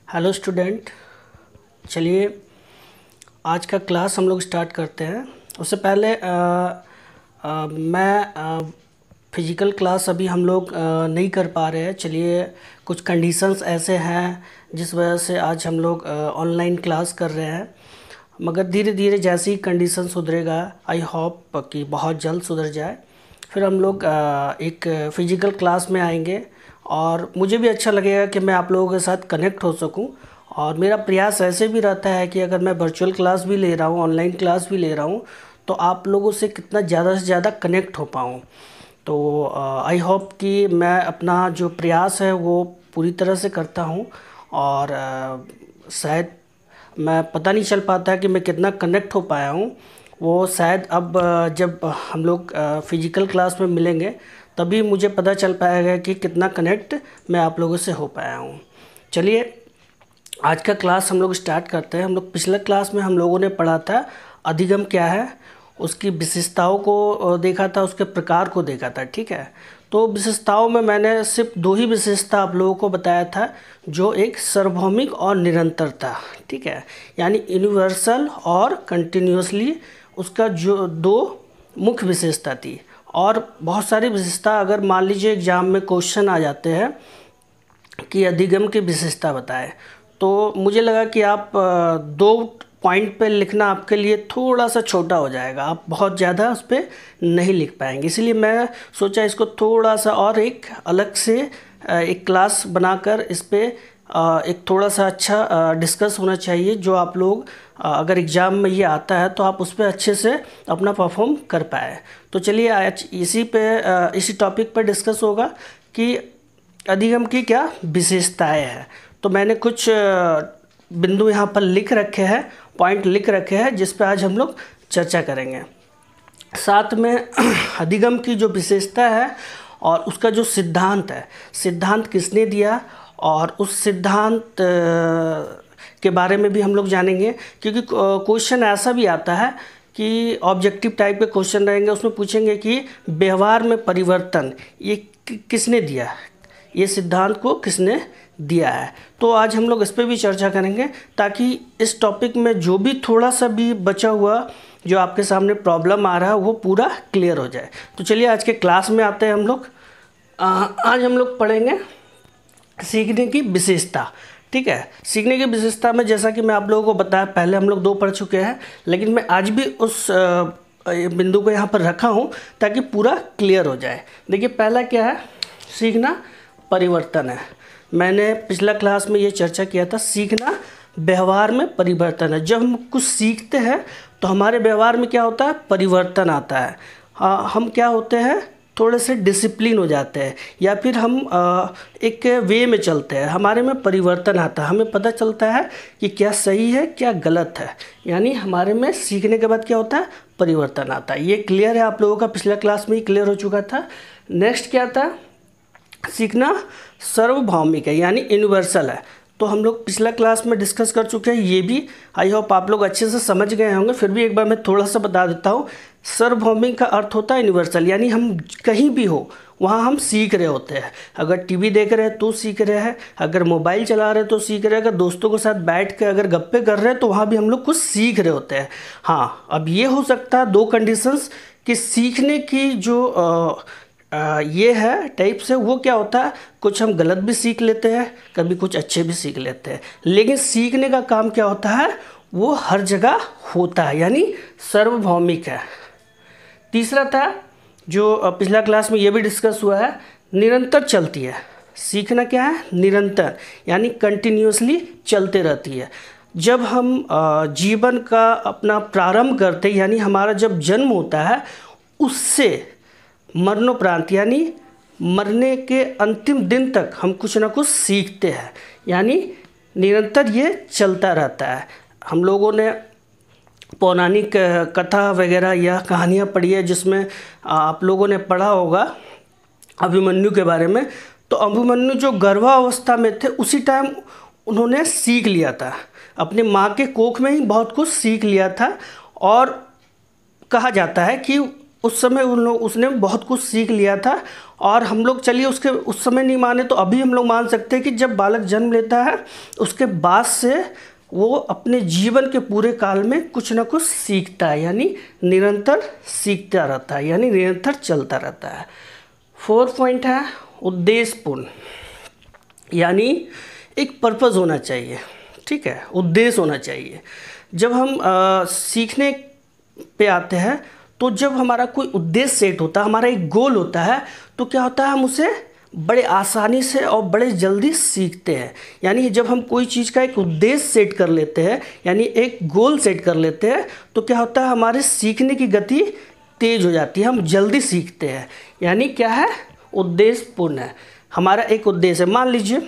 Hello student, चलिए आज का क्लास हम लोग स्टार्ट करते हैं। उससे पहले मैं फिजिकल क्लास अभी हम लोग नहीं कर पा रहे हैं। चलिए, कुछ कंडीशंस ऐसे हैं जिस वजह से आज हम लोग ऑनलाइन क्लास कर रहे हैं, मगर धीरे धीरे जैसे ही कंडीशन सुधरेगा, आई होप कि बहुत जल्द सुधर जाए, फिर हम लोग एक फ़िज़िकल क्लास में आएंगे और मुझे भी अच्छा लगेगा कि मैं आप लोगों के साथ कनेक्ट हो सकूं। और मेरा प्रयास ऐसे भी रहता है कि अगर मैं वर्चुअल क्लास भी ले रहा हूं, ऑनलाइन क्लास भी ले रहा हूं, तो आप लोगों से कितना ज़्यादा से ज़्यादा कनेक्ट हो पाऊँ। तो आई होप कि मैं अपना जो प्रयास है वो पूरी तरह से करता हूं। और शायद मैं पता नहीं चल पाता कि मैं कितना कनेक्ट हो पाया हूँ। वो शायद अब जब हम लोग फ़िज़िकल क्लास में मिलेंगे तभी मुझे पता चल पाएगा कि कितना कनेक्ट मैं आप लोगों से हो पाया हूँ। चलिए आज का क्लास हम लोग स्टार्ट करते हैं। हम लोग पिछले क्लास में हम लोगों ने पढ़ा था अधिगम क्या है, उसकी विशेषताओं को देखा था, उसके प्रकार को देखा था। ठीक है, तो विशेषताओं में मैंने सिर्फ दो ही विशेषता आप लोगों को बताया था, जो एक सार्वभौमिक और निरंतर था। ठीक है, यानी यूनिवर्सल और कंटिन्यूसली, उसका जो दो मुख्य विशेषता थी। और बहुत सारी विशेषता, अगर मान लीजिए एग्ज़ाम में क्वेश्चन आ जाते हैं कि अधिगम की विशेषता बताएं, तो मुझे लगा कि आप दो पॉइंट पे लिखना आपके लिए थोड़ा सा छोटा हो जाएगा, आप बहुत ज़्यादा उस पर नहीं लिख पाएंगे। इसीलिए मैं सोचा इसको थोड़ा सा और एक अलग से एक क्लास बनाकर इस पर एक थोड़ा सा अच्छा डिस्कस होना चाहिए, जो आप लोग अगर एग्ज़ाम में ये आता है तो आप उस पर अच्छे से अपना परफॉर्म कर पाए। तो चलिए आज इसी टॉपिक पर डिस्कस होगा कि अधिगम की क्या विशेषताएं हैं। तो मैंने कुछ बिंदु यहाँ पर लिख रखे हैं, पॉइंट लिख रखे हैं, जिस पर आज हम लोग चर्चा करेंगे। साथ में अधिगम की जो विशेषता है और उसका जो सिद्धांत है, सिद्धांत किसने दिया, और उस सिद्धांत के बारे में भी हम लोग जानेंगे। क्योंकि क्वेश्चन ऐसा भी आता है कि ऑब्जेक्टिव टाइप के क्वेश्चन रहेंगे, उसमें पूछेंगे कि व्यवहार में परिवर्तन ये किसने दिया, ये सिद्धांत को किसने दिया है। तो आज हम लोग इस पर भी चर्चा करेंगे, ताकि इस टॉपिक में जो भी थोड़ा सा भी बचा हुआ जो आपके सामने प्रॉब्लम आ रहा है वो पूरा क्लियर हो जाए। तो चलिए आज के क्लास में आते हैं हम लोग। आज हम लोग पढ़ेंगे सीखने की विशेषता। ठीक है, सीखने की विशेषता में जैसा कि मैं आप लोगों को बताया, पहले हम लोग दो पढ़ चुके हैं, लेकिन मैं आज भी उस बिंदु को यहाँ पर रखा हूँ ताकि पूरा क्लियर हो जाए। देखिए पहला क्या है, सीखना परिवर्तन है। मैंने पिछला क्लास में ये चर्चा किया था, सीखना व्यवहार में परिवर्तन है। जब हम कुछ सीखते हैं तो हमारे व्यवहार में क्या होता है, परिवर्तन आता है। हम क्या होते हैं, थोड़े से डिसिप्लिन हो जाते हैं, या फिर हम एक वे में चलते हैं, हमारे में परिवर्तन आता है, हमें पता चलता है कि क्या सही है क्या गलत है। यानी हमारे में सीखने के बाद क्या होता है, परिवर्तन आता है। ये क्लियर है आप लोगों का, पिछला क्लास में ही क्लियर हो चुका था। नेक्स्ट क्या था, सीखना सार्वभौमिक है, यानी यूनिवर्सल है। तो हम लोग पिछला क्लास में डिस्कस कर चुके हैं, ये भी आई होप आप लोग अच्छे से समझ गए होंगे। फिर भी एक बार मैं थोड़ा सा बता देता हूँ। सार्वभौमिक का अर्थ होता है यूनिवर्सल, यानी हम कहीं भी हो वहाँ हम सीख रहे होते हैं। अगर टीवी देख रहे हैं तो सीख रहे हैं, अगर मोबाइल चला रहे हैं तो सीख रहे हैं, अगर दोस्तों के साथ बैठ के अगर गप्पे कर रहे हैं तो वहाँ भी हम लोग कुछ सीख रहे होते हैं। हाँ, अब ये हो सकता है दो कंडीशंस कि सीखने की जो ये है टाइप से, वो क्या होता है, कुछ हम गलत भी सीख लेते हैं, कभी कुछ अच्छे भी सीख लेते हैं, लेकिन सीखने का काम क्या होता है, वो हर जगह होता है, यानी सार्वभौमिक है। तीसरा था जो पिछला क्लास में ये भी डिस्कस हुआ है, निरंतर चलती है। सीखना क्या है, निरंतर, यानी कंटिन्यूसली चलते रहती है। जब हम जीवन का अपना प्रारंभ करते हैं, यानी हमारा जब जन्म होता है, उससे मरणोपरांत, यानी मरने के अंतिम दिन तक हम कुछ ना कुछ सीखते हैं, यानी निरंतर ये चलता रहता है। हम लोगों ने पौराणिक कथा वगैरह या कहानियाँ पढ़ी है, जिसमें आप लोगों ने पढ़ा होगा अभिमन्यु के बारे में। तो अभिमन्यु जो गर्भावस्था में थे, उसी टाइम उन्होंने सीख लिया था, अपनी माँ के कोख में ही बहुत कुछ सीख लिया था। और कहा जाता है कि उस समय उसने बहुत कुछ सीख लिया था। और हम लोग चलिए उसके उस समय नहीं माने तो अभी हम लोग मान सकते हैं कि जब बालक जन्म लेता है उसके बाद से वो अपने जीवन के पूरे काल में कुछ ना कुछ सीखता है, यानी निरंतर सीखता रहता है, यानी निरंतर चलता रहता है। 4 पॉइंट है उद्देश्यपूर्ण, यानी एक पर्पज़ होना चाहिए, ठीक है, उद्देश्य होना चाहिए। जब हम सीखने पे आते हैं तो जब हमारा कोई उद्देश्य सेट होता है, हमारा एक गोल होता है, तो क्या होता है हम उसे बड़े आसानी से और बड़े जल्दी सीखते हैं। यानी जब हम कोई चीज़ का एक उद्देश्य सेट कर लेते हैं, यानी एक गोल सेट कर लेते हैं, तो क्या होता है हमारे सीखने की गति तेज़ हो जाती है, हम जल्दी सीखते हैं। यानी क्या है, उद्देश्यपूर्ण है। हमारा एक उद्देश्य है, मान लीजिए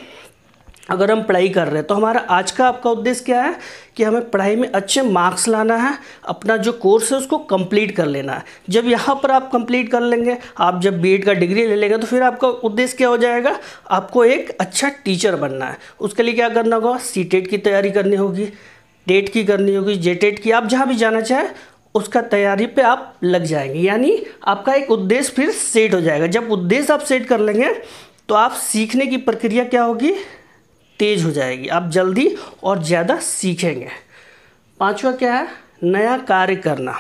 अगर हम पढ़ाई कर रहे हैं तो हमारा आज का आपका उद्देश्य क्या है कि हमें पढ़ाई में अच्छे मार्क्स लाना है, अपना जो कोर्स है उसको कंप्लीट कर लेना है। जब यहाँ पर आप कंप्लीट कर लेंगे, आप जब बीएड का डिग्री ले लेंगे, तो फिर आपका उद्देश्य क्या हो जाएगा, आपको एक अच्छा टीचर बनना है। उसके लिए क्या करना होगा, सीटेट की तैयारी करनी होगी, टेट की करनी होगी, जेटेट की, आप जहाँ भी जाना चाहें उसका तैयारी पे आप लग जाएंगे। यानी आपका एक उद्देश्य फिर सेट हो जाएगा। जब उद्देश्य आप सेट कर लेंगे तो आप सीखने की प्रक्रिया क्या होगी, तेज़ हो जाएगी, आप जल्दी और ज़्यादा सीखेंगे। 5वां क्या है, नया कार्य करना।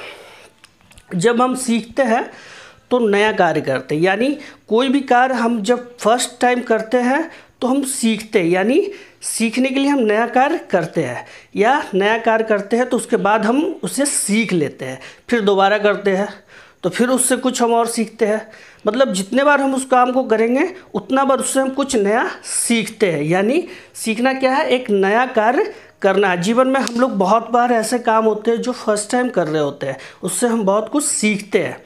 जब हम सीखते हैं तो नया कार्य करते हैं, यानी कोई भी कार्य हम जब फर्स्ट टाइम करते हैं तो हम सीखते हैं, यानी सीखने के लिए हम नया कार्य करते हैं, या नया कार्य करते हैं तो उसके बाद हम उसे सीख लेते हैं, फिर दोबारा करते हैं तो फिर उससे कुछ हम और सीखते हैं। मतलब जितने बार हम उस काम को करेंगे उतना बार उससे हम कुछ नया सीखते हैं। यानी सीखना क्या है, एक नया कार्य करना है। जीवन में हम लोग बहुत बार ऐसे काम होते हैं जो फर्स्ट टाइम कर रहे होते हैं, उससे हम बहुत कुछ सीखते हैं।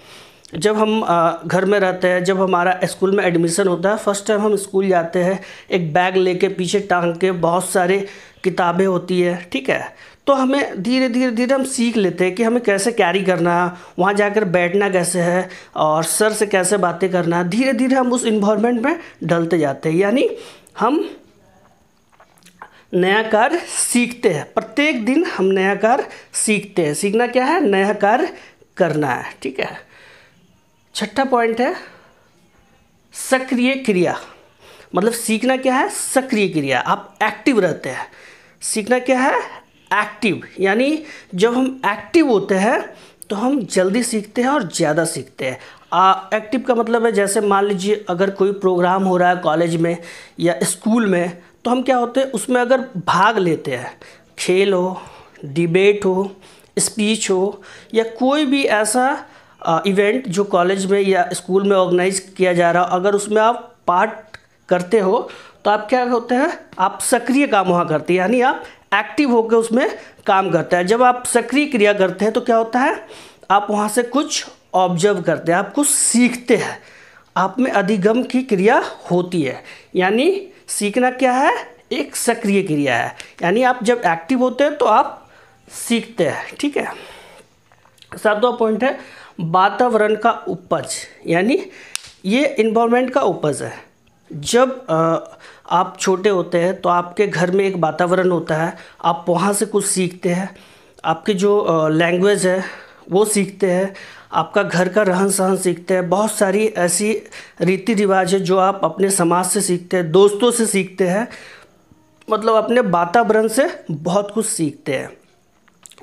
जब हम घर में रहते हैं, जब हमारा स्कूल में एडमिशन होता है, फर्स्ट टाइम हम स्कूल जाते हैं, एक बैग लेके पीछे टांग के, बहुत सारे किताबें होती है, ठीक है, तो हमें धीरे धीरे हम सीख लेते हैं कि हमें कैसे कैरी करना है, वहाँ जाकर बैठना कैसे है और सर से कैसे बातें करना है। धीरे धीरे हम उस इन्वायरमेंट में ढलते जाते हैं, यानी हम नया कार्य सीखते हैं। प्रत्येक दिन हम नया कार्य सीखते हैं। सीखना क्या है, नया कार्य करना है, ठीक है। 6वां पॉइंट है सक्रिय क्रिया। मतलब सीखना क्या है, सक्रिय क्रिया, आप एक्टिव रहते हैं। सीखना क्या है, एक्टिव, यानी जब हम एक्टिव होते हैं तो हम जल्दी सीखते हैं और ज़्यादा सीखते हैं। एक्टिव का मतलब है जैसे मान लीजिए अगर कोई प्रोग्राम हो रहा है कॉलेज में या स्कूल में, तो हम क्या होते हैं उसमें अगर भाग लेते हैं, खेल हो, डिबेट हो, स्पीच हो, या कोई भी ऐसा इवेंट जो कॉलेज में या स्कूल में ऑर्गेनाइज किया जा रहा हो, अगर उसमें आप पार्ट करते हो तो आप क्या होते हैं, आप सक्रिय काम वहाँ करते हैं, यानी आप एक्टिव होकर उसमें काम करते हैं। जब आप सक्रिय क्रिया करते हैं तो क्या होता है, आप वहाँ से कुछ ऑब्जर्व करते हैं, आप कुछ सीखते हैं, आप में अधिगम की क्रिया होती है। यानी सीखना क्या है, एक सक्रिय क्रिया है, यानी आप जब एक्टिव होते हैं तो आप सीखते हैं, ठीक है। 7वां पॉइंट है वातावरण का उपज, यानी ये इन्वायरमेंट का उपज है। जब आप छोटे होते हैं तो आपके घर में एक वातावरण होता है, आप वहाँ से कुछ सीखते हैं, आपकी जो लैंग्वेज है वो सीखते हैं, आपका घर का रहन सहन सीखते हैं, बहुत सारी ऐसी रीति रिवाज है जो आप अपने समाज से सीखते हैं, दोस्तों से सीखते हैं, मतलब अपने वातावरण से बहुत कुछ सीखते हैं।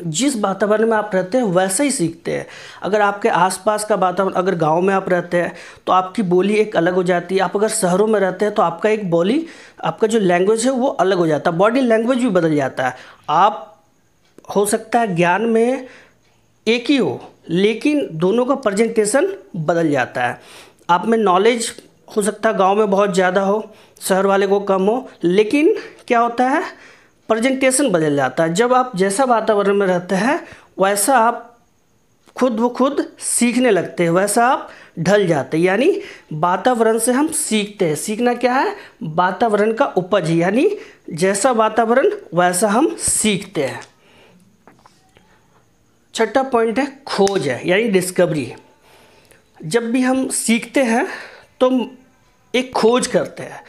जिस वातावरण में आप रहते हैं वैसे ही सीखते हैं। अगर आपके आसपास का वातावरण, अगर गांव में आप रहते हैं तो आपकी बोली एक अलग हो जाती है, आप अगर शहरों में रहते हैं तो आपका एक बोली, आपका जो लैंग्वेज है वो अलग हो जाता है, बॉडी लैंग्वेज भी बदल जाता है। आप हो सकता है ज्ञान में एक ही हो लेकिन दोनों का प्रेजेंटेशन बदल जाता है। आप में नॉलेज हो सकता है गाँव में बहुत ज़्यादा हो, शहर वाले को कम हो, लेकिन क्या होता है, प्रेजेंटेशन बदल जाता है। जब आप जैसा वातावरण में रहते हैं वैसा आप खुद ब खुद सीखने लगते हैं, वैसा आप ढल जाते हैं। यानी वातावरण से हम सीखते हैं। सीखना क्या है, वातावरण का उपज, यानी जैसा वातावरण वैसा हम सीखते हैं। 6वां पॉइंट है खोज है, यानी डिस्कवरी। जब भी हम सीखते हैं तो एक खोज करते हैं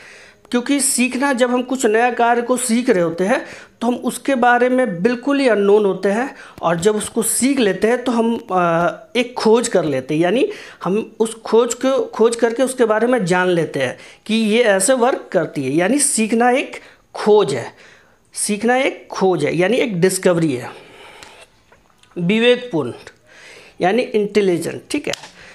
क्योंकि सीखना, जब हम कुछ नया कार्य को सीख रहे होते हैं तो हम उसके बारे में बिल्कुल ही अननोन होते हैं, और जब उसको सीख लेते हैं तो हम एक खोज कर लेते हैं, यानी हम उस खोज करके उसके बारे में जान लेते हैं कि ये ऐसे वर्क करती है। यानी सीखना एक खोज है, सीखना एक खोज है, यानी एक डिस्कवरी है। विवेकपूर्ण यानी इंटेलिजेंट, ठीक है।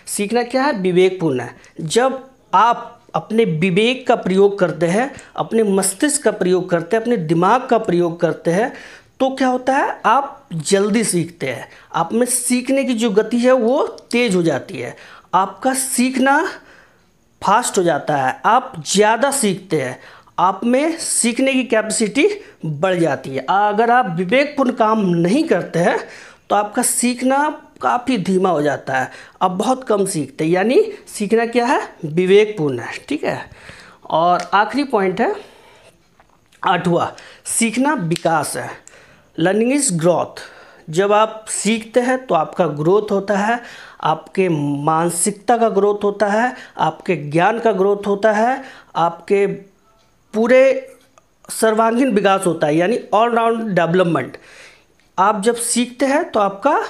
सीखना क्या है? विवेकपूर्ण है। जब आप अपने विवेक का प्रयोग करते हैं, अपने मस्तिष्क का प्रयोग करते हैं, अपने दिमाग का प्रयोग करते हैं, तो क्या होता है? आप जल्दी सीखते हैं, आप में सीखने की जो गति है वो तेज हो जाती है, आपका सीखना फास्ट हो जाता है, आप ज़्यादा सीखते हैं, आप में सीखने की कैपेसिटी बढ़ जाती है। अगर आप विवेकपूर्ण काम नहीं करते हैं तो आपका सीखना काफ़ी धीमा हो जाता है, आप बहुत कम सीखते हैं। यानी सीखना क्या है? विवेकपूर्ण है, ठीक है। और आखिरी पॉइंट है 8वां, सीखना विकास है। Learning is growth. जब आप सीखते हैं तो आपका ग्रोथ होता है, आपके मानसिकता का ग्रोथ होता है, आपके ज्ञान का ग्रोथ होता है, आपके पूरे सर्वांगीण विकास होता है, यानी ऑलराउंड डेवलपमेंट। आप जब सीखते हैं तो आपका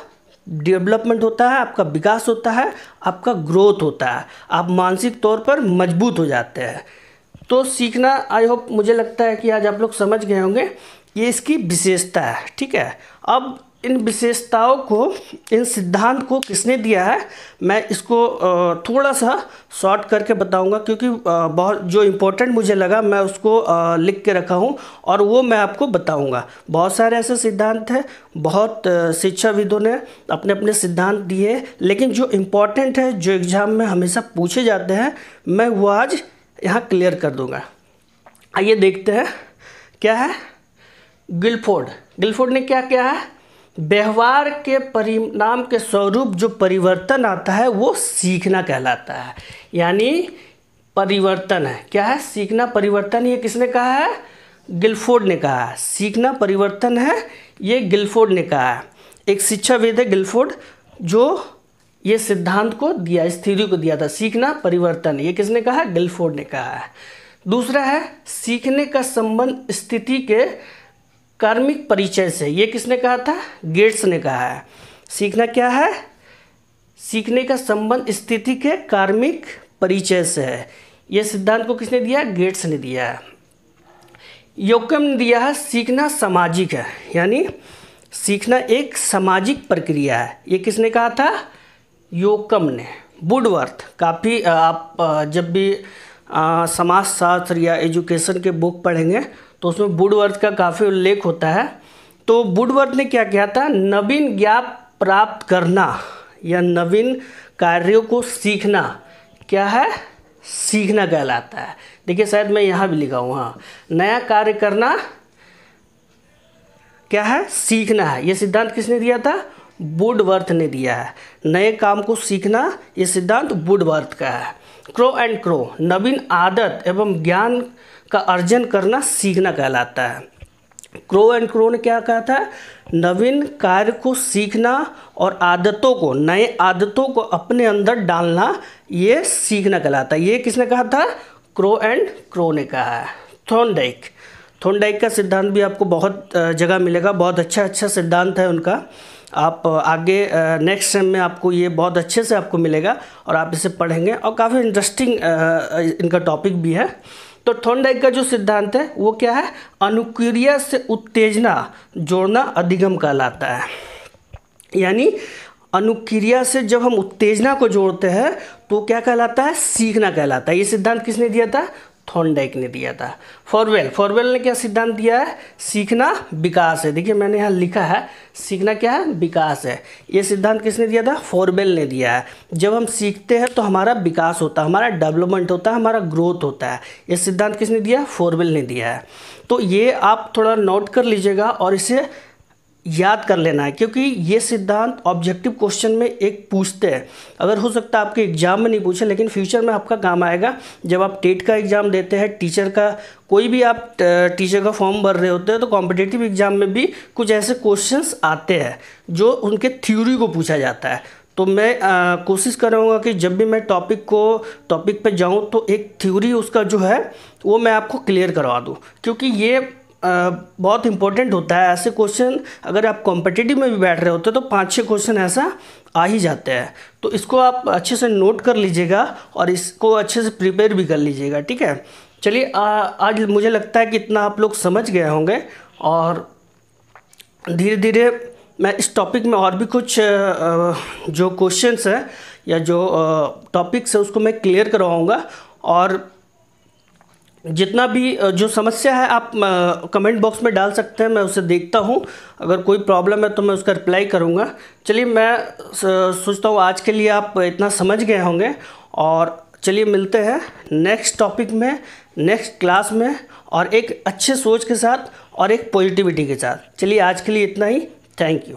डेवलपमेंट होता है, आपका विकास होता है, आपका ग्रोथ होता है, आप मानसिक तौर पर मजबूत हो जाते हैं। तो सीखना, आई होप, मुझे लगता है कि आज आप लोग समझ गए होंगे, ये इसकी विशेषता है, ठीक है। अब इन विशेषताओं को, इन सिद्धांत को किसने दिया है, मैं इसको थोड़ा सा शॉर्ट करके बताऊंगा, क्योंकि बहुत जो इम्पोर्टेंट मुझे लगा मैं उसको लिख के रखा हूं और वो मैं आपको बताऊंगा। बहुत सारे ऐसे सिद्धांत हैं, बहुत शिक्षाविदों ने अपने अपने सिद्धांत दिए, लेकिन जो इम्पोर्टेंट है, जो एग्ज़ाम में हमेशा पूछे जाते हैं, मैं वो आज यहाँ क्लियर कर दूँगा। आइए देखते हैं क्या है। गिलफोर्ड ने क्या किया है? व्यवहार के परिणाम के स्वरूप जो परिवर्तन आता है वो सीखना कहलाता है। यानी परिवर्तन है, क्या है? सीखना परिवर्तन। ये किसने कहा है? गिलफोर्ड ने कहा है। सीखना परिवर्तन है, ये गिलफोर्ड ने कहा है। एक शिक्षाविद है गिलफोर्ड, जो ये सिद्धांत को दिया, इस थ्योरी को दिया था, सीखना परिवर्तन। ये किसने कहा? गिलफोर्ड ने कहा है। दूसरा है सीखने का संबंध स्थिति के कार्मिक परिचय से। ये किसने कहा था? गेट्स ने कहा है। सीखना क्या है? सीखने का संबंध स्थिति के कार्मिक परिचय से है। ये सिद्धांत को किसने दिया? गेट्स ने दिया है। योकम ने दिया है सीखना सामाजिक है, यानी सीखना एक सामाजिक प्रक्रिया है। ये किसने कहा था? योकम ने। वुडवर्थ, काफ़ी आप जब भी समाजशास्त्र या एजुकेशन के बुक पढ़ेंगे तो उसमें वुडवर्थ का काफ़ी उल्लेख होता है। तो वुडवर्थ ने क्या किया था? नवीन ज्ञान प्राप्त करना या नवीन कार्यों को सीखना क्या है? सीखना कहलाता है। देखिए, शायद मैं यहाँ भी लिखा हूँ, हाँ, नया कार्य करना क्या है? सीखना है। ये सिद्धांत किसने दिया था? वुडवर्थ ने दिया है। नए काम को सीखना, ये सिद्धांत वुडवर्थ का है। क्रो एंड क्रो, नवीन आदत एवं ज्ञान का अर्जन करना सीखना कहलाता है। क्रो एंड क्रो ने क्या कहा था? नवीन कार्य को सीखना और आदतों को, नए आदतों को अपने अंदर डालना, ये सीखना कहलाता है। ये किसने कहा था? क्रो एंड क्रो ने कहा है। थॉर्नडाइक का सिद्धांत भी आपको बहुत जगह मिलेगा, बहुत अच्छा सिद्धांत है उनका। आप आगे नेक्स्ट सेम में आपको ये बहुत अच्छे से आपको मिलेगा और आप इसे पढ़ेंगे, और काफ़ी इंटरेस्टिंग इनका टॉपिक भी है। तो थॉर्नडाइक का जो सिद्धांत है वो क्या है? अनुक्रिया से उत्तेजना जोड़ना अधिगम कहलाता है। यानी अनुक्रिया से जब हम उत्तेजना को जोड़ते हैं तो क्या कहलाता है? सीखना कहलाता है। ये सिद्धांत किसने दिया था? थॉर्नडाइक ने दिया था। फॉरवेल ने क्या सिद्धांत दिया है? सीखना विकास है। देखिए, मैंने यहाँ लिखा है सीखना क्या है? विकास है। ये सिद्धांत किसने दिया था? फॉरवेल ने दिया है। जब हम सीखते हैं तो हमारा विकास होता है, हमारा डेवलपमेंट होता है, हमारा ग्रोथ होता है। ये सिद्धांत किसने दिया? फॉरवेल ने दिया है। तो ये आप थोड़ा नोट कर लीजिएगा और इसे याद कर लेना है, क्योंकि ये सिद्धांत ऑब्जेक्टिव क्वेश्चन में एक पूछते हैं। अगर हो सकता है आपके एग्जाम में नहीं पूछे, लेकिन फ्यूचर में आपका काम आएगा। जब आप टेट का एग्ज़ाम देते हैं, टीचर का, कोई भी आप टीचर का फॉर्म भर रहे होते हैं, तो कॉम्पिटिटिव एग्जाम में भी कुछ ऐसे क्वेश्चंस आते हैं जो उनके थ्योरी को पूछा जाता है। तो मैं कोशिश करूँगा कि जब भी मैं टॉपिक पे जाऊँ तो एक थ्योरी उसका जो है वो मैं आपको क्लियर करवा दूँ, क्योंकि ये बहुत इंपॉर्टेंट होता है। ऐसे क्वेश्चन अगर आप कॉम्पिटिटिव में भी बैठ रहे होते तो 5-6 क्वेश्चन ऐसा आ ही जाते हैं। तो इसको आप अच्छे से नोट कर लीजिएगा और इसको अच्छे से प्रिपेयर भी कर लीजिएगा, ठीक है। चलिए आज मुझे लगता है कि इतना आप लोग समझ गए होंगे, और धीरे धीरे मैं इस टॉपिक में और भी कुछ जो क्वेश्चंस हैं या जो टॉपिक्स है उसको मैं क्लियर करवाऊँगा। और जितना भी जो समस्या है आप कमेंट बॉक्स में डाल सकते हैं, मैं उसे देखता हूँ। अगर कोई प्रॉब्लम है तो मैं उसका रिप्लाई करूँगा। चलिए, मैं सोचता हूँ आज के लिए आप इतना समझ गए होंगे, और चलिए मिलते हैं नेक्स्ट टॉपिक में, नेक्स्ट क्लास में, और एक अच्छे सोच के साथ और एक पॉजिटिविटी के साथ। चलिए आज के लिए इतना ही। Thank you.